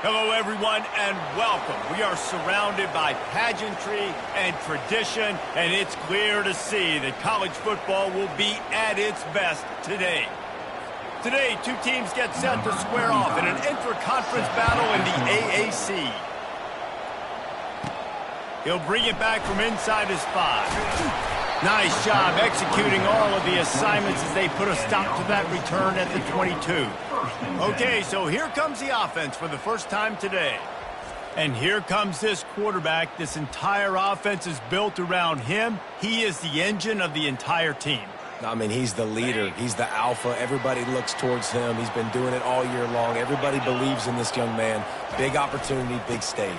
Hello, everyone, and welcome. We are surrounded by pageantry and tradition, and it's clear to see that college football will be at its best today. Today, two teams get set to square off in an intra-conference battle in the AAC. He'll bring it back from inside his 5. Nice job executing all of the assignments as they put a stop to that return at the 22. Okay, so here comes the offense for the first time today. And here comes this quarterback. This entire offense is built around him. He is the engine of the entire team. I mean, he's the leader. He's the alpha. Everybody looks towards him. He's been doing it all year long. Everybody believes in this young man. Big opportunity, big stage.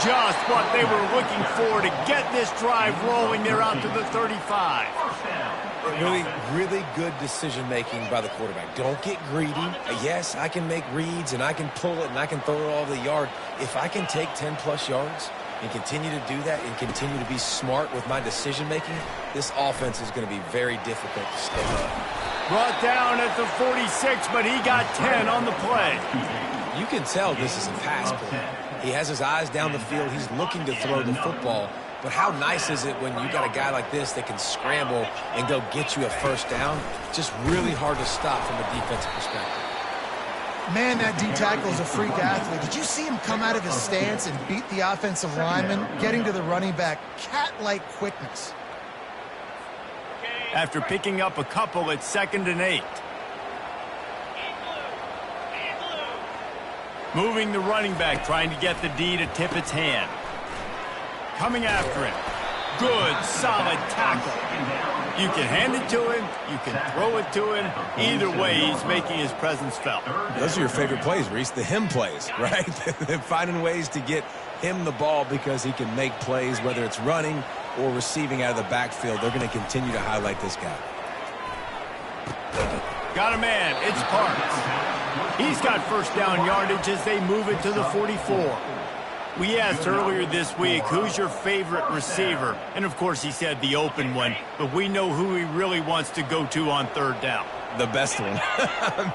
Just what they were looking for to get this drive rolling. They're out to the 35. Really good decision-making by the quarterback. Don't get greedy. Yes, I can make reads, and I can pull it, and I can throw it all over the yard. If I can take 10-plus yards and continue to do that and continue to be smart with my decision-making, this offense is going to be very difficult to stay up. Brought down at the 46, but he got 10 on the play. You can tell this is a pass play. He has his eyes down the field. He's looking to throw the football. But how nice is it when you got a guy like this that can scramble and go get you a first down? Just really hard to stop from a defensive perspective. Man, that D-tackle is a freak athlete. Did you see him come out of his stance and beat the offensive lineman, getting to the running back? Cat-like quickness. After picking up a couple at 2nd and 8. Moving the running back, trying to get the D to tip its hand. Coming after him. Good, solid tackle. You can hand it to him. You can throw it to him. Either way, he's making his presence felt. Those are your favorite plays, Reese, the him plays, right? They're finding ways to get him the ball because he can make plays, whether it's running or receiving out of the backfield. They're going to continue to highlight this guy. Got a man. It's Parks. He's got first down yardage as they move it to the 44. We asked earlier this week, who's your favorite receiver? And, of course, he said the open one. But we know who he really wants to go to on 3rd down. The best one.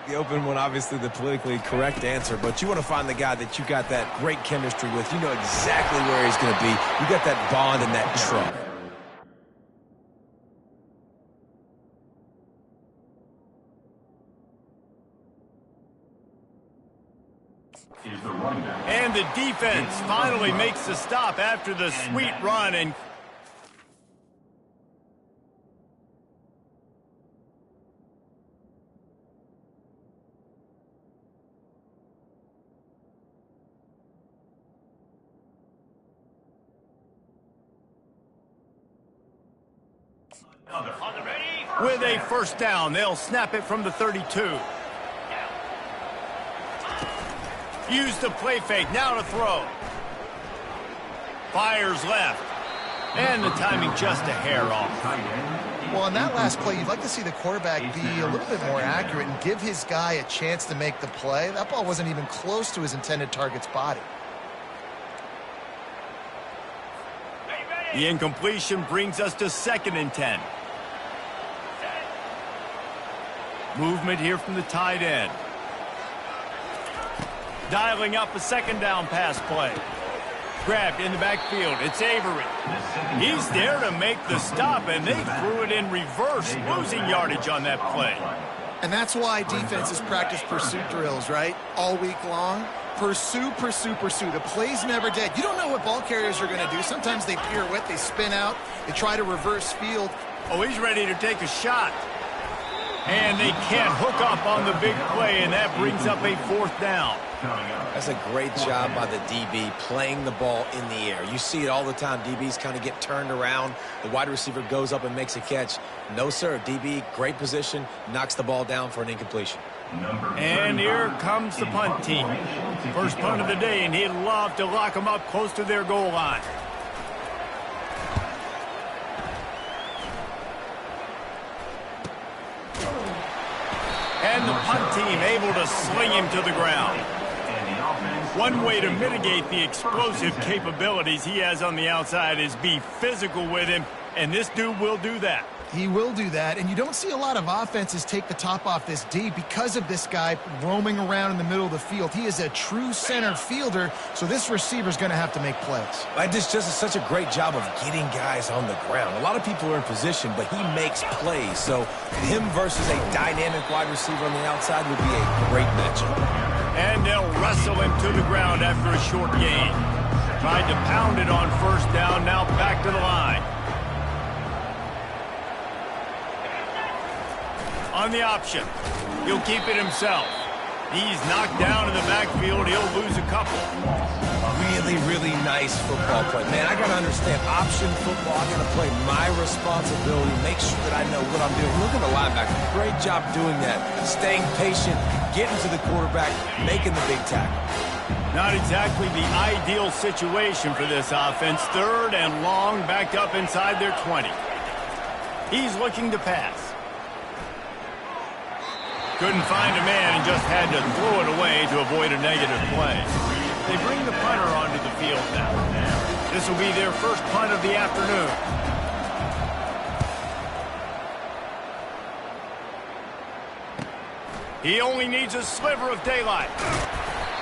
The open one, obviously the politically correct answer, but you want to find the guy that you got that great chemistry with. You know exactly where he's going to be. You got that bond and that truck. And the defense finally makes the stop after the sweet run and with a first down, they'll snap it from the 32. Use the play fake, now to throw. Fires left. And the timing just a hair off. Well, on that last play, you'd like to see the quarterback be a little bit more accurate and give his guy a chance to make the play. That ball wasn't even close to his intended target's body. The incompletion brings us to 2nd and 10. Movement here from the tight end. Dialing up a 2nd down pass play. Grabbed in the backfield. It's Avery. He's there to make the stop, and they threw it in reverse, losing yardage on that play. And that's why defenses practice pursuit drills, right? All week long. Pursue, pursue, pursue. The play's never dead. You don't know what ball carriers are going to do. Sometimes they pirouette, they spin out, they try to reverse field. Oh, he's ready to take a shot. And they can't hook up on the big play, and that brings up a 4th down. That's a great job by the DB playing the ball in the air. You see it all the time. DBs kind of get turned around. The wide receiver goes up and makes a catch. No, sir. DB, great position, knocks the ball down for an incompletion. And here comes the punt team. First punt of the day, and he'd love to lock them up close to their goal line. And the punt team able to sling him to the ground. One way to mitigate the explosive capabilities he has on the outside is be physical with him, and this dude will do that. He will do that, and you don't see a lot of offenses take the top off this D because of this guy roaming around in the middle of the field. He is a true center fielder, so this receiver's going to have to make plays. This just is such a great job of getting guys on the ground. A lot of people are in position, but he makes plays, so him versus a dynamic wide receiver on the outside would be a great matchup. And they'll wrestle him to the ground after a short gain. Tried to pound it on 1st down, now back to the line. On the option, he'll keep it himself. He's knocked down in the backfield. He'll lose a couple. Really, really nice football play. Man, I got to understand, option football, I got to play my responsibility, make sure that I know what I'm doing. Look at the linebacker. Great job doing that. Staying patient, getting to the quarterback, making the big tackle. Not exactly the ideal situation for this offense. 3rd and long, backed up inside their 20. He's looking to pass. Couldn't find a man and just had to throw it away to avoid a negative play. They bring the punter onto the field now. This will be their first punt of the afternoon. He only needs a sliver of daylight.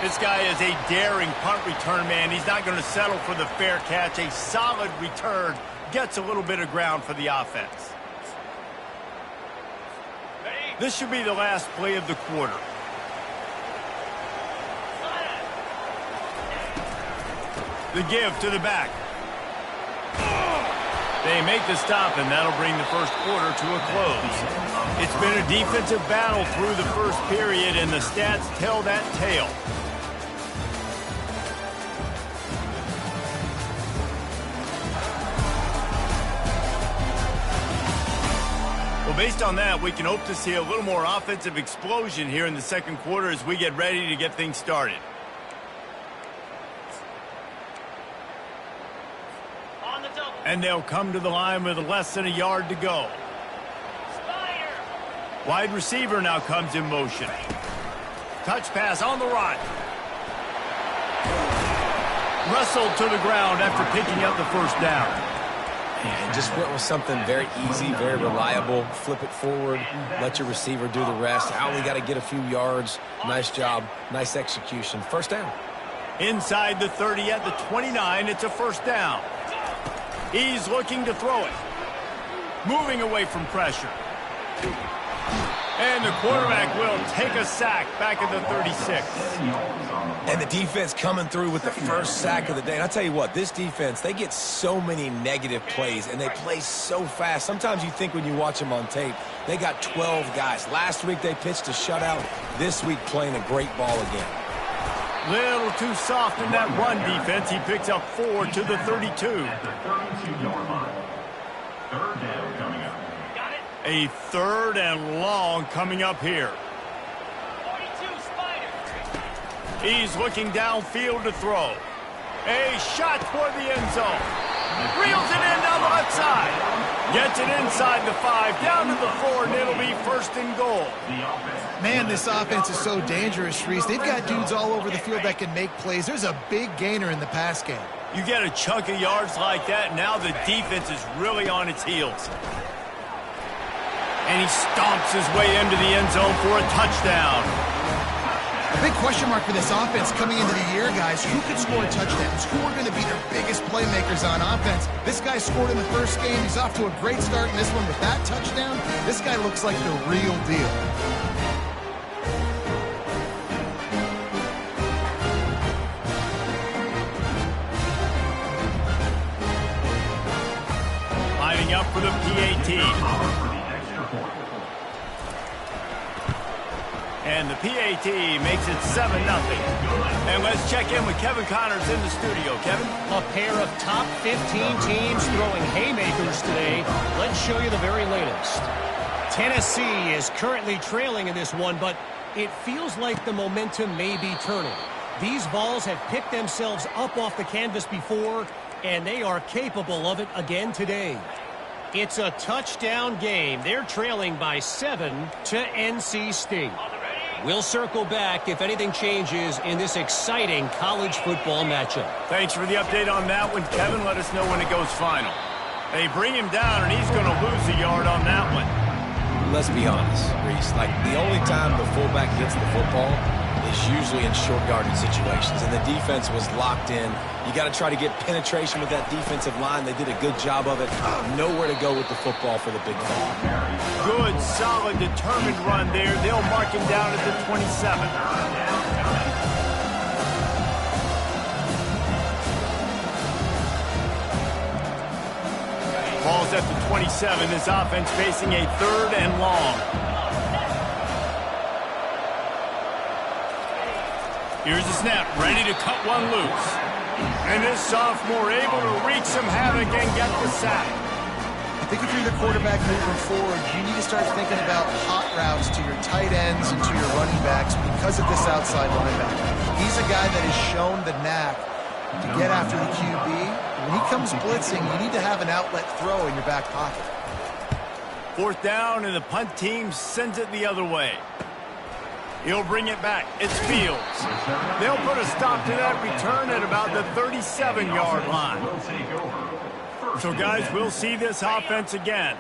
This guy is a daring punt return man. He's not going to settle for the fair catch. A solid return gets a little bit of ground for the offense. This should be the last play of the quarter. The give to the back. They make the stop, and that'll bring the first quarter to a close. It's been a defensive battle through the first period, and the stats tell that tale. Based on that, we can hope to see a little more offensive explosion here in the second quarter as we get ready to get things started. And they'll come to the line with less than a yard to go. Wide receiver now comes in motion. Touch pass on the run. Wrestled to the ground after picking up the 1st down. And just went with something very easy, very reliable. Flip it forward, let your receiver do the rest. I only got to get a few yards. Nice job, nice execution. 1st down. Inside the 30 at the 29, it's a 1st down. He's looking to throw it. Moving away from pressure. And the quarterback will take a sack back at the 36. And the defense coming through with the first sack of the day. And I tell you what, this defense, they get so many negative plays, and they play so fast. Sometimes you think when you watch them on tape, they got 12 guys. Last week they pitched a shutout. This week playing a great ball again. Little too soft in that run defense. He picks up 4 to the 32. A 3rd and long coming up here. He's looking downfield to throw. A shot toward the end zone. Reels it in down the left side. Gets it inside the 5, down to the 4, and it'll be 1st and goal. Man, this offense is so dangerous, Reese. They've got dudes all over the field that can make plays. There's a big gainer in the pass game. You get a chunk of yards like that, now the defense is really on its heels. And he stomps his way into the end zone for a touchdown. A big question mark for this offense coming into the year, guys. Who could score touchdowns? Who are going to be their biggest playmakers on offense? This guy scored in the first game. He's off to a great start in this one with that touchdown. This guy looks like the real deal. lining up for the PAT. And the PAT makes it 7-0. And let's check in with Kevin Connors in the studio. Kevin? A pair of top 15 teams throwing haymakers today. Let's show you the very latest. Tennessee is currently trailing in this one, but it feels like the momentum may be turning. These balls have picked themselves up off the canvas before, and they are capable of it again today. It's a touchdown game. They're trailing by 7 to NC State. We'll circle back if anything changes in this exciting college football matchup. Thanks for the update on that one, Kevin. Let us know when it goes final. They bring him down, and he's going to lose a yard on that one. Let's be honest, Reese. Like, the only time the fullback hits the football is usually in short yardage situations, and the defense was locked in. You got to try to get penetration with that defensive line. They did a good job of it. Nowhere to go with the football for the big play. Good, solid, determined run there. They'll mark him down at the 27. Ball's at the 27. This offense facing a 3rd and long. Here's the snap, ready to cut one loose. And this sophomore able to wreak some havoc and get the sack. I think if you're the quarterback moving forward, you need to start thinking about hot routes to your tight ends and to your running backs because of this outside linebacker. He's a guy that has shown the knack to get after the QB. When he comes blitzing, you need to have an outlet throw in your back pocket. 4th down, and the punt team sends it the other way. He'll bring it back. It's Fields. They'll put a stop to that return at about the 37-yard line. So, guys, we'll see this offense again.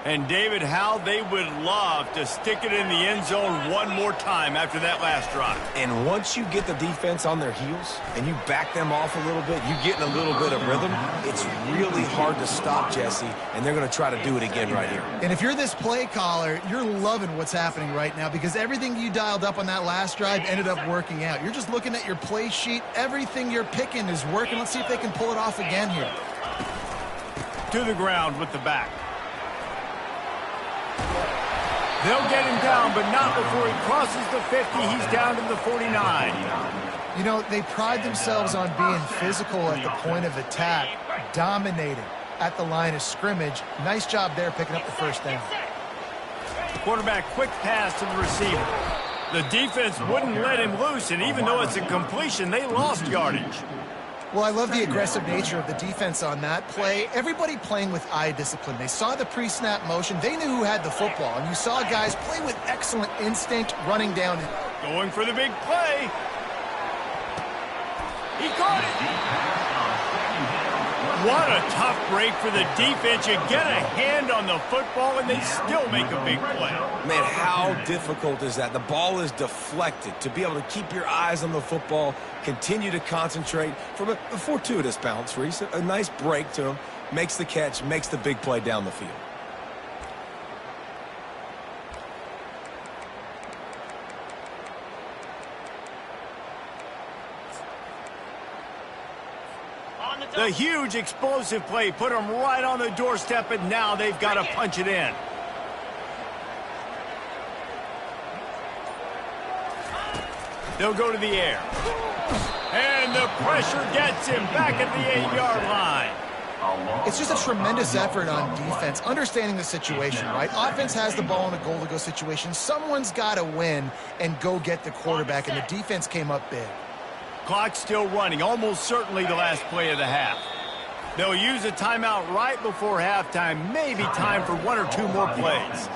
And, David, how they would love to stick it in the end zone one more time after that last drive. And once you get the defense on their heels and you back them off a little bit, you get in a little bit of rhythm, it's really hard to stop, Jesse, and they're going to try to do it again right here. And if you're this play caller, you're loving what's happening right now because everything you dialed up on that last drive ended up working out. You're just looking at your play sheet. Everything you're picking is working. Let's see if they can pull it off again here. To the ground with the back. They'll get him down, but not before he crosses the 50. He's down to the 49. You know, they pride themselves on being physical at the point of attack, dominating at the line of scrimmage. Nice job there picking up the 1st down. Quarterback quick pass to the receiver. The defense wouldn't let him loose, and even though it's a completion, they lost yardage. Well, I love the aggressive nature of the defense on that play. Everybody playing with eye discipline. They saw the pre-snap motion. They knew who had the football. And you saw guys play with excellent instinct running down. Going for the big play. He caught it. What a tough break for the defense. You get a hand on the football, and they still make a big play. Man, how difficult is that? The ball is deflected. To be able to keep your eyes on the football, continue to concentrate from a fortuitous bounce, Reese. A nice break to him, makes the catch, makes the big play down the field. The huge explosive play put them right on the doorstep, and now they've got to punch it in. They'll go to the air. And the pressure gets him back at the 8-yard line. It's just a tremendous effort on defense, understanding the situation, right? Offense has the ball in a goal-to-go situation. Someone's got to win and go get the quarterback, and the defense came up big. Clock's still running, almost certainly the last play of the half. They'll use a timeout right before halftime, maybe time for 1 or 2 more plays.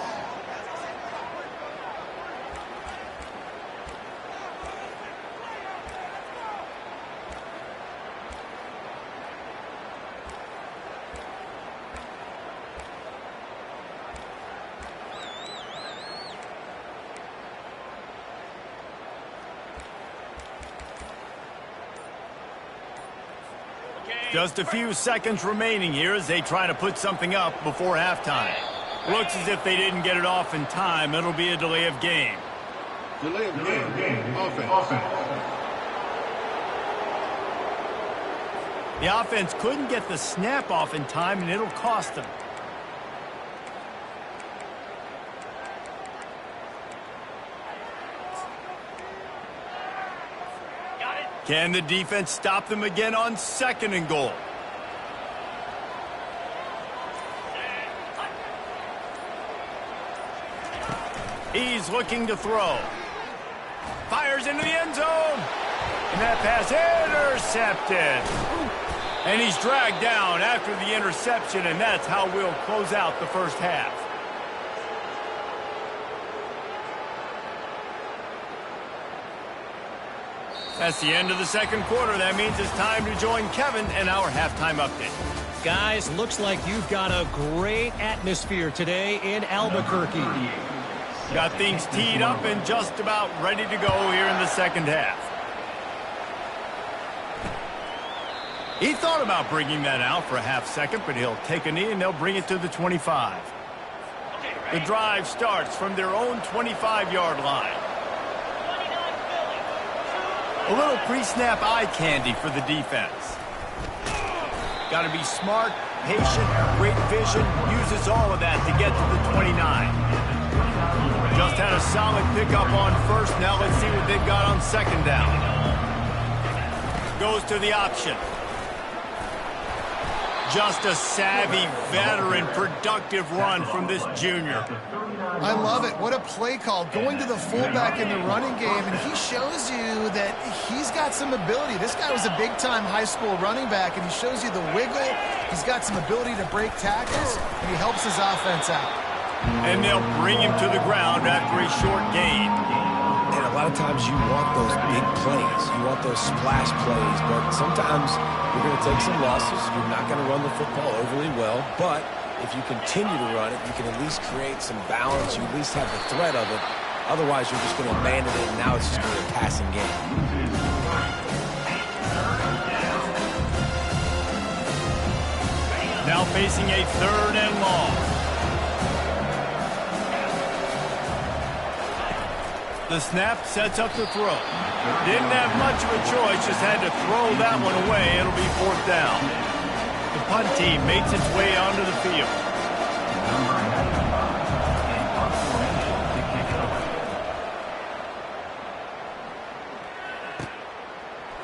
Just a few seconds remaining here as they try to put something up before halftime. Looks as if they didn't get it off in time. It'll be a delay of game. Delay of game. Offense. The offense couldn't get the snap off in time, and it'll cost them. Can the defense stop them again on 2nd and goal? He's looking to throw. Fires into the end zone. And that pass intercepted. And he's dragged down after the interception, and that's how we'll close out the first half. That's the end of the 2nd quarter. That means it's time to join Kevin in our halftime update. Guys, looks like you've got a great atmosphere today in Albuquerque. Got things teed up and just about ready to go here in the 2nd half. He thought about bringing that out for a half second, but he'll take a knee and they'll bring it to the 25. The drive starts from their own 25-yard line. A little pre-snap eye candy for the defense. Got to be smart, patient, great vision, uses all of that to get to the 29. Just had a solid pickup on 1st. Now let's see what they've got on 2nd down. Goes to the option. Just a savvy, veteran, productive run from this junior. I love it. What a play call. Going to the fullback in the running game, and he shows you that he's got some ability. This guy was a big-time high school running back, and he shows you the wiggle. He's got some ability to break tackles, and he helps his offense out. And they'll bring him to the ground after a short gain. And a lot of times you want those big plays. You want those splash plays, but sometimes you're going to take some losses. You're not going to run the football overly well, but if you continue to run it, you can at least create some balance. You at least have the threat of it. Otherwise, you're just going to abandon it, and now it's just going to be a passing game. Now facing a 3rd and long. The snap sets up the throw. Didn't have much of a choice, just had to throw that one away. It'll be 4th down. The punt team makes its way onto the field.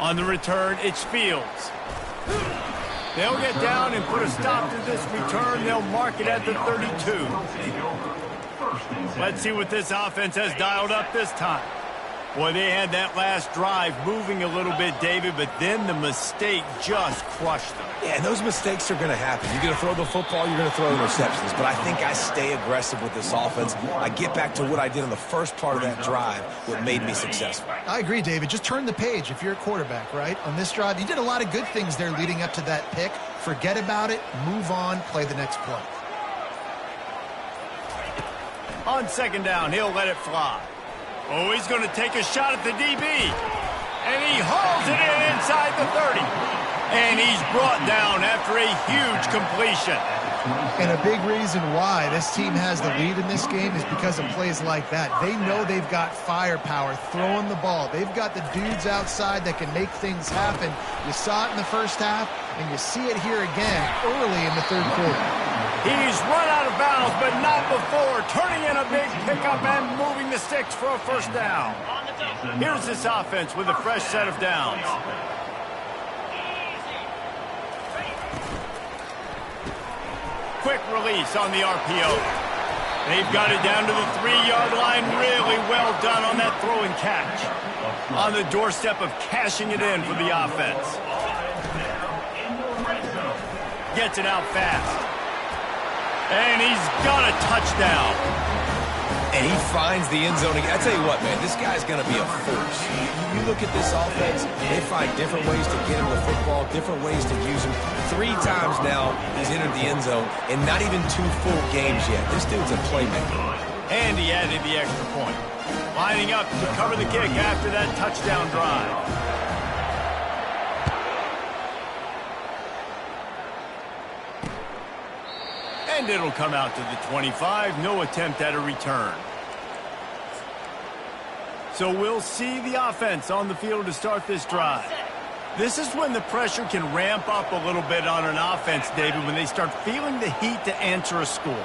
On the return, it's Fields. They'll get down and put a stop to this return. They'll mark it at the 32. Let's see what this offense has dialed up this time. Boy, they had that last drive moving a little bit, David, but then the mistake just crushed them. Yeah, and those mistakes are going to happen. You're going to throw the football, you're going to throw interceptions. But I think I stay aggressive with this offense. I get back to what I did in the first part of that drive, what made me successful. I agree, David. Just turn the page if you're a quarterback, right? On this drive, you did a lot of good things there leading up to that pick. Forget about it, move on, play the next play. On 2nd down, he'll let it fly. Oh, he's going to take a shot at the DB. And he hauls it in inside the 30. And he's brought down after a huge completion. And a big reason why this team has the lead in this game is because of plays like that. They know they've got firepower throwing the ball. They've got the dudes outside that can make things happen. You saw it in the first half, and you see it here again early in the 3rd quarter. He's run out of bounds, but not before turning in a big pickup and moving the sticks for a 1st down. Here's this offense with a fresh set of downs. Quick release on the RPO. They've got it down to the 3-yard line. Really well done on that throw and catch. On the doorstep of cashing it in for the offense. Gets it out fast. And he's got a touchdown. And he finds the end zone again. I tell you what, man, this guy's going to be a force. You look at this offense, they find different ways to get him the football, different ways to use him. 3 times now he's entered the end zone, and not even 2 full games yet. This dude's a playmaker. And he added the extra point. Lining up to cover the kick after that touchdown drive. And it'll come out to the 25. No attempt at a return. So we'll see the offense on the field to start this drive. This is when the pressure can ramp up a little bit on an offense, David, when they start feeling the heat to answer a score.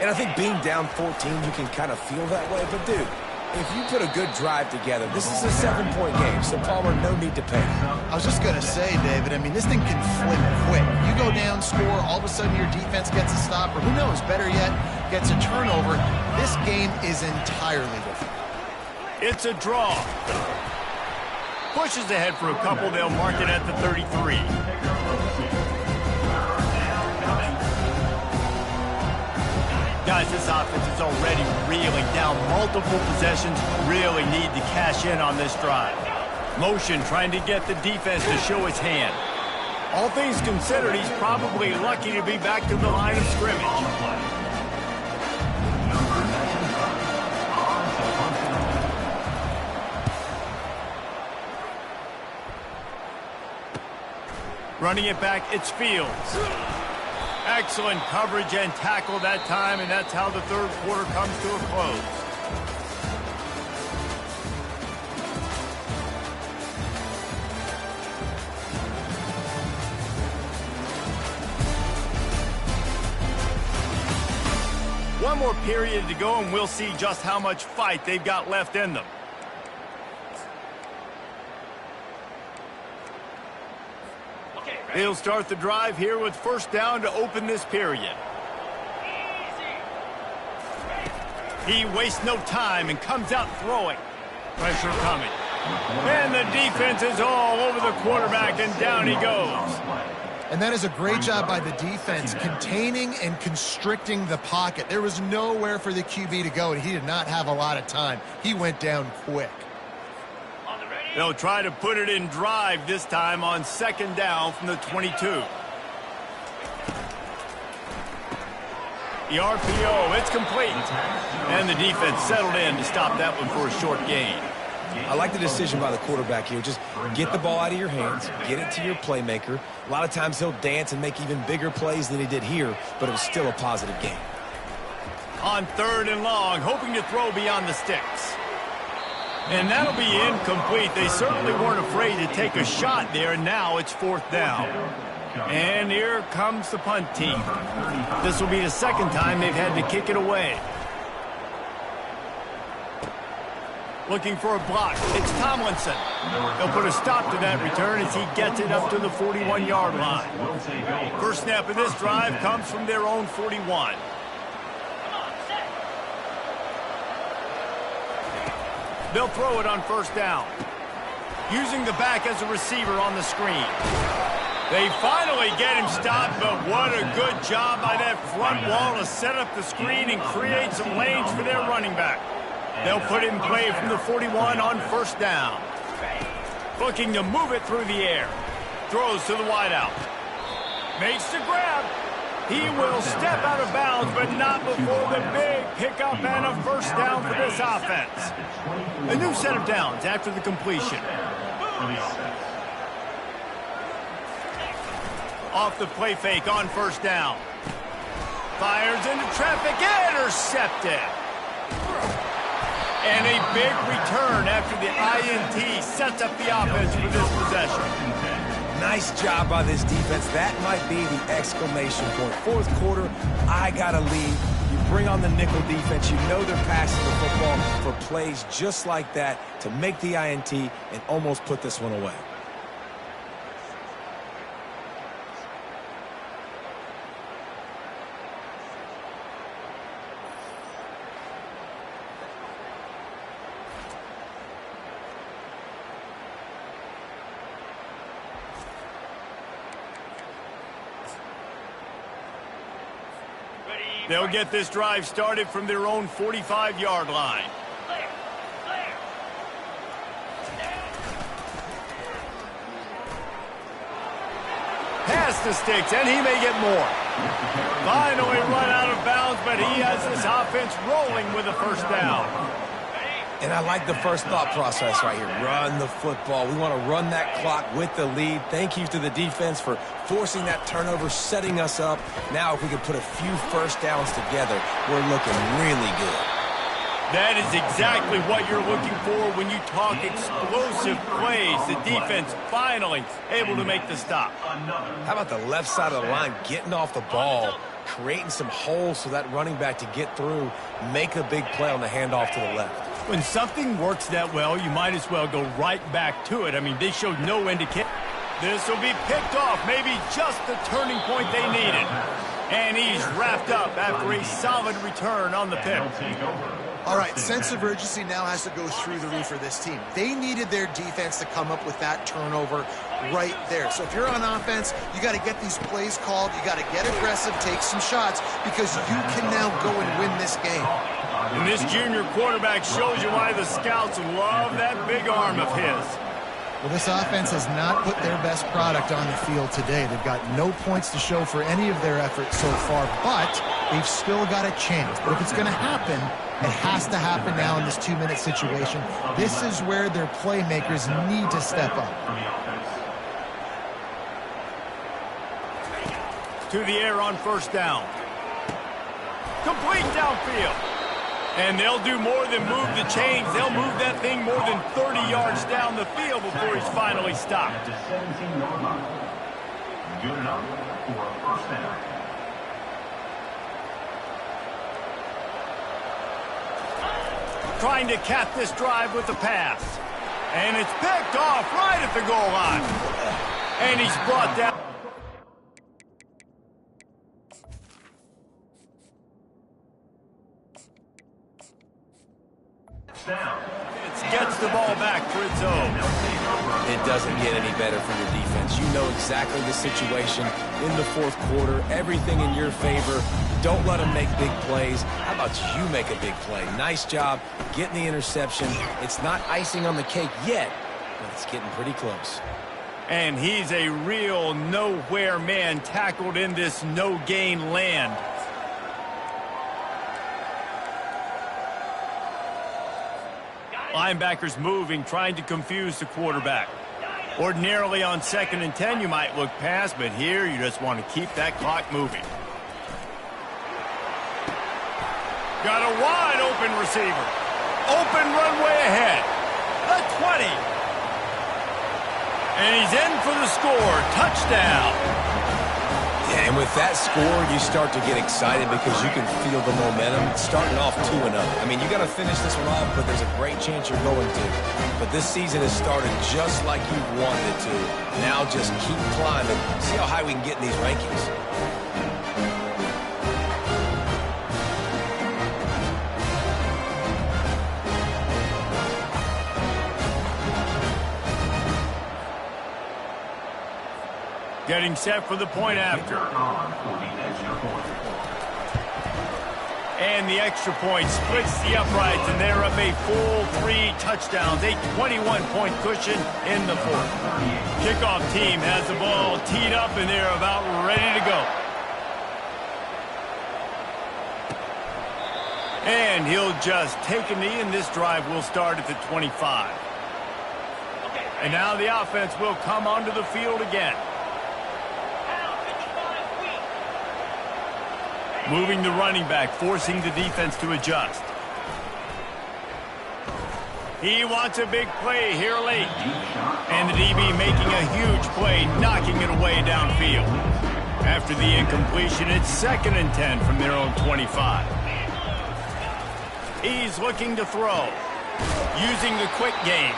And I think being down 14, you can kind of feel that way. But, dude, If you put a good drive together, this is a 7-point game, so Palmer, no need to panic. I was just going to say, David, I mean, this thing can flip quick. You go down, score, all of a sudden your defense gets a stop, or who knows, better yet, gets a turnover. This game is entirely different. It's a draw. Pushes ahead for a couple. They'll mark it at the 33. Guys, this offense is already reeling down multiple possessions. Really need to cash in on this drive. Motion trying to get the defense to show his hand. All things considered, he's probably lucky to be back to the line of scrimmage. Running it back, it's Fields. Excellent coverage and tackle that time, and that's how the third quarter comes to a close. One more period to go, and we'll see just how much fight they've got left in them. They'll start the drive here with first down to open this period. He wastes no time and comes out throwing. Pressure coming. And the defense is all over the quarterback, and down he goes. And that is a great job by the defense, containing and constricting the pocket. There was nowhere for the QB to go, and he did not have a lot of time. He went down quick. They'll try to put it in drive this time on second down from the 22. The RPO, it's complete. And the defense settled in to stop that one for a short gain. I like the decision by the quarterback here. Just get the ball out of your hands, get it to your playmaker. A lot of times he'll dance and make even bigger plays than he did here, but it was still a positive game. On third and long, hoping to throw beyond the sticks. And that'll be incomplete. They certainly weren't afraid to take a shot there, and now it's fourth down. And here comes the punt team. This will be the second time they've had to kick it away. Looking for a block. It's Tomlinson. They'll put a stop to that return as he gets it up to the 41-yard line. First snap of this drive comes from their own 41. They'll throw it on first down. Using the back as a receiver on the screen. They finally get him stopped, but what a good job by that front wall to set up the screen and create some lanes for their running back. They'll put it in play from the 41 on first down. Looking to move it through the air. Throws to the wideout. Makes the grab. He will step out of bounds, but not before the big pickup and a first down for this offense. A new set of downs after the completion. Off the play fake on first down. Fires into traffic, intercepted. And a big return after the INT sets up the offense for this possession. Nice job by this defense. That might be the exclamation point. Fourth quarter, I got to lead. You bring on the nickel defense. You know they're passing the football for plays just like that to make the INT and almost put this one away. They'll get this drive started from their own 45-yard line. Past the sticks, and he may get more. Finally run out of bounds, but he has this offense rolling with a first down. And I like the first thought process right here. Run the football. We want to run that clock with the lead. Thank you to the defense for forcing that turnover, setting us up. Now if we can put a few first downs together, we're looking really good. That is exactly what you're looking for when you talk explosive plays. The defense finally able to make the stop. How about the left side of the line getting off the ball, creating some holes for that running back to get through, make a big play on the handoff to the left. When something works that well, you might as well go right back to it. I mean, they showed no indication. This will be picked off, maybe just the turning point they needed. And he's wrapped up after a solid return on the pick. All right, sense of urgency now has to go through the roof for this team. They needed their defense to come up with that turnover right there. So if you're on offense, you got to get these plays called. You got to get aggressive, take some shots, because you can now go and win this game. And this junior quarterback shows you why the scouts love that big arm of his. Well, this offense has not put their best product on the field today. They've got no points to show for any of their efforts so far, but they've still got a chance. But if it's going to happen, it has to happen now in this 2-minute situation. This is where their playmakers need to step up. To the air on first down. Complete downfield. And they'll do more than move the chains. They'll move that thing more than 30 yards down the field before he's finally stopped. Good enough for a first down. Trying to cap this drive with the pass. And it's picked off right at the goal line. And he's brought down. Gets the ball back for its own. It doesn't get any better for your defense. You know exactly the situation in the fourth quarter. Everything in your favor. Don't let them make big plays. How about you make a big play? Nice job getting the interception. It's not icing on the cake yet, but it's getting pretty close. And he's a real nowhere man tackled in this no-gain land. Linebackers moving, trying to confuse the quarterback. Ordinarily on 2nd and 10, you might look past, but here you just want to keep that clock moving. Got a wide open receiver. Open runway ahead. The 20. And he's in for the score. Touchdown. Yeah, and with that score, you start to get excited because you can feel the momentum starting off 2-0. I mean, you got to finish this one off, but there's a great chance you're going to. But this season has started just like you've wanted it to. Now just keep climbing. See how high we can get in these rankings. Getting set for the point after. And the extra point splits the uprights, and they're up a full 3 touchdowns, a 21-point cushion in the fourth. Kickoff team has the ball teed up, and they're about ready to go. And he'll just take a knee, and this drive will start at the 25. And now the offense will come onto the field again. Moving the running back, forcing the defense to adjust. He wants a big play here late. And the DB making a huge play, knocking it away downfield. After the incompletion, it's 2nd and 10 from their own 25. He's looking to throw. Using the quick game.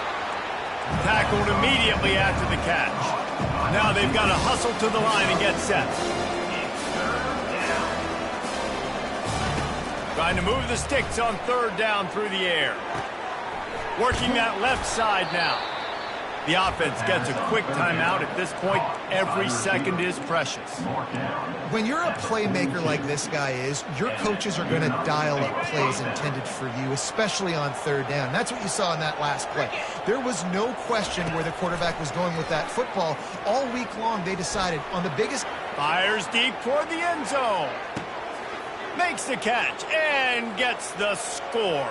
Tackled immediately after the catch. Now they've got to hustle to the line and get set. Trying to move the sticks on 3rd down through the air. Working that left side now. The offense gets a quick timeout. At this point, every second is precious. When you're a playmaker like this guy is, your coaches are going to dial up plays intended for you, especially on 3rd down. That's what you saw in that last play. There was no question where the quarterback was going with that football. All week long, they decided on the biggest... Fires deep toward the end zone. Makes the catch and gets the score.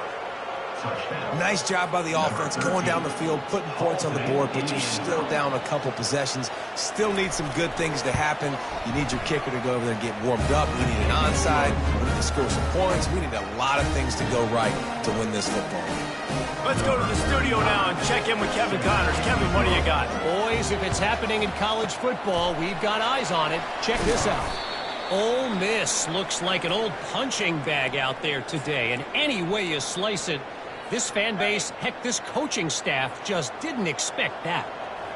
Nice job by the offense going down the field, putting points on the board, but you're still down a couple possessions. Still need some good things to happen. You need your kicker to go over there and get warmed up. We need an onside. We need to score some points. We need a lot of things to go right to win this football game. Let's go to the studio now and check in with Kevin Connors. Kevin, what do you got? Boys, if it's happening in college football, we've got eyes on it. Check this out. Ole Miss looks like an old punching bag out there today, and any way you slice it, This fan base, heck, this coaching staff just didn't expect that.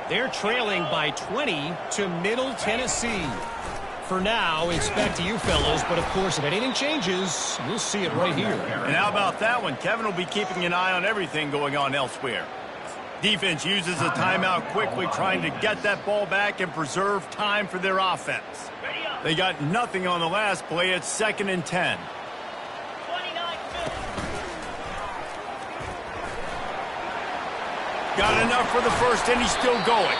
They're trailing by 20 to Middle Tennessee. For now, it's back to you fellas, but of course, if anything changes, you'll see it right here. And how about that one? Kevin will be keeping an eye on everything going on elsewhere. Defense uses a timeout quickly, trying to get that ball back and preserve time for their offense. They got nothing on the last play. It's 2nd and 10. Got enough for the first, and he's still going.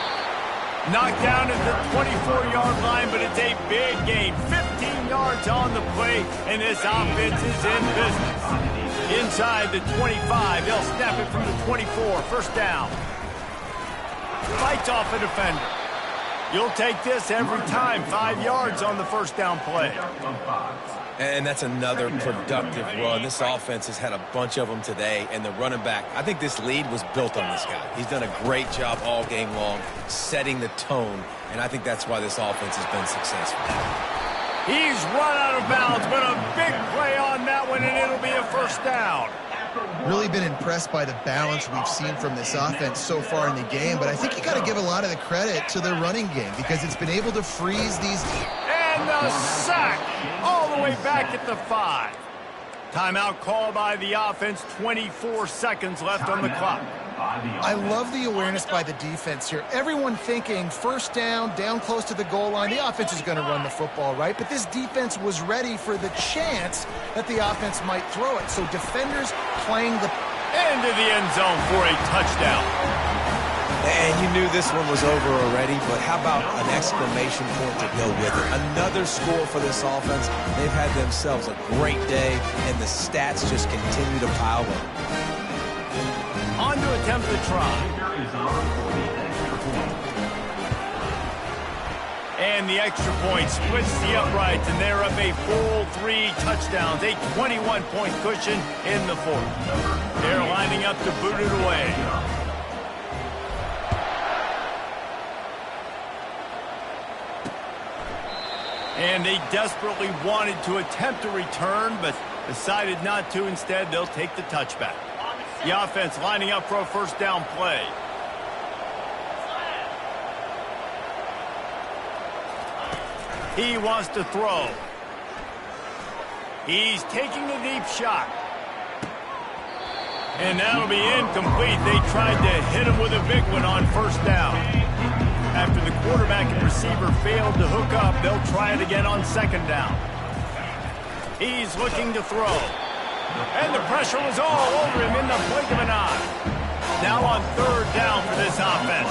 Knocked down at the 24-yard line, but it's a big gain. 15 yards on the play, and this offense is in business. Inside the 25, they'll snap it from the 24. First down. Fights off a defender. You'll take this every time. 5 yards on the first down play. And that's another productive run. This offense has had a bunch of them today, and the running back, I think this lead was built on this guy. He's done a great job all game long, setting the tone, and I think that's why this offense has been successful. He's run out of bounds, but a big play on that one, and it'll be a first down. Really been impressed by the balance we've seen from this offense so far in the game, but I think you got to give a lot of the credit to their running game because it's been able to freeze these. And the sack all the way back at the 5. Timeout called by the offense. 24 seconds left on the clock. I love the awareness by the defense here. Everyone thinking first down, down close to the goal line. The offense is going to run the football, right? But this defense was ready for the chance that the offense might throw it. So defenders playing the into the end zone for a touchdown. And you knew this one was over already, but how about an exclamation point to go with it? Another score for this offense. They've had themselves a great day, and the stats just continue to pile up. On to attempt the try. And the extra point splits the uprights, and they're up a full 3 touchdowns, a 21-point cushion in the 4th. They're lining up to boot it away. And they desperately wanted to attempt a return, but decided not to. Instead, they'll take the touchback. The offense lining up for a first down play. He wants to throw. He's taking a deep shot. And that'll be incomplete. They tried to hit him with a big one on first down. After the quarterback and receiver failed to hook up, they'll try it again on second down. He's looking to throw. And the pressure was all over him in the blink of an eye. Now on third down for this offense.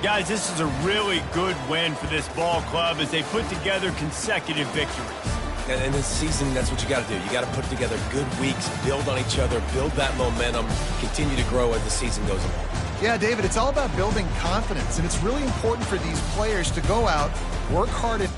Guys, this is a really good win for this ball club as they put together consecutive victories. And in this season, that's what you got to do. You got to put together good weeks, build on each other, build that momentum, continue to grow as the season goes along. Yeah, David, it's all about building confidence, and it's really important for these players to go out, work hard at